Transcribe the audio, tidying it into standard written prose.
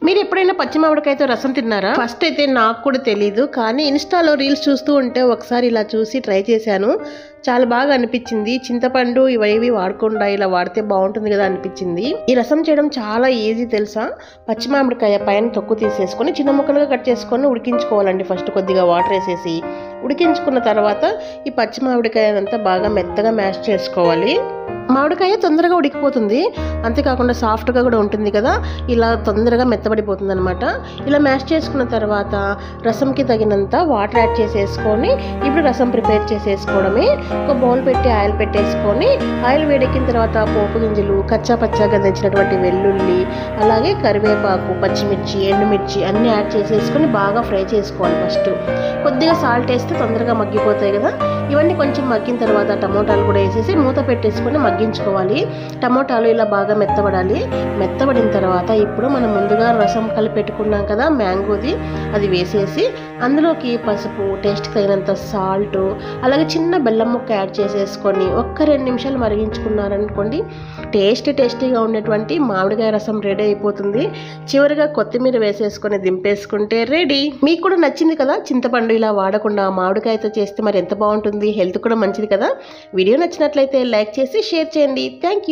మీరు ఎప్పుడైనా పచ్చి మామిడికాయతో రసం తిన్నారా? ఫస్ట్ అయితే నాకు కూడా తెలీదు, కానీ ఇన్స్టాలో రీల్స్ చూస్తూ ఉంటే ఒకసారి ఇలా చూసి ట్రై చేశాను. చాలా బాగా అనిపించింది. చింతపండు ఇవి వాడకుండా ఇలా వాడితే బాగుంటుంది కదా అనిపించింది. ఈ రసం చేయడం చాలా ఈజీ తెలుసా? పచ్చి మామిడికాయ పైన తొక్కు తీసేసుకొని చిన్న ముక్కలుగా కట్ చేసుకొని ఉడికించుకోవాలండి. ఫస్ట్ కొద్దిగా వాటర్ వేసేసి ఉడికించుకున్న తర్వాత ఈ పచ్చి మామిడికాయ అంతా బాగా మెత్తగా మ్యాష్ చేసుకోవాలి. మామిడికాయ తొందరగా ఉడికిపోతుంది, అంతేకాకుండా సాఫ్ట్గా కూడా ఉంటుంది కదా, ఇలా తొందరగా మెత్తబడిపోతుంది అనమాట. ఇలా మ్యాష్ చేసుకున్న తర్వాత రసంకి తగినంత వాటర్ యాడ్ చేసేసుకొని ఇప్పుడు రసం ప్రిపేర్ చేసేసుకోవడమే. ఒక బౌల్ పెట్టి ఆయిల్ పెట్టేసుకొని ఆయిల్ వేడెక్కిన తర్వాత పోపు గింజలు, కచ్చా పచ్చాగా దంచినటువంటి వెల్లుల్లి, అలాగే కరివేపాకు, పచ్చిమిర్చి, ఎండుమిర్చి అన్నీ యాడ్ చేసేసుకొని బాగా ఫ్రై చేసుకోవాలి. ఫస్ట్ కొద్దిగా సాల్ట్ వేస్తే తొందరగా మగ్గిపోతాయి కదా. ఇవన్నీ కొంచెం మగ్గిన తర్వాత టమోటాలు కూడా వేసేసి మూత పెట్టేసుకొని మగ్గించుకోవాలి. టమోటాలు ఇలా బాగా మెత్తబడాలి. మెత్తబడిన తర్వాత ఇప్పుడు మనం ముందుగా రసం కలిపి పెట్టుకున్నాం కదా మ్యాంగోది, అది వేసేసి అందులోకి పసుపు, టేస్ట్ తగినంత సాల్ట్, అలాగే చిన్న బెల్లం ముక్క యాడ్ చేసేసుకొని ఒక్క 2 నిమిషాలు మరిగించుకున్నారనుకోండి, టేస్టీగా ఉండేటువంటి మామిడికాయ రసం రెడీ అయిపోతుంది. చివరిగా కొత్తిమీర వేసేసుకొని దింపేసుకుంటే రెడీ. మీకు కూడా నచ్చింది కదా చింతపండు ఇలా వాడకుండా మామిడికాయతో చేస్తే మరి ఎంత బాగుంటుంది, హెల్త్ కూడా మంచిది కదా. వీడియో నచ్చినట్లయితే లైక్ చేసి షేర్ చేయండి. Thank you.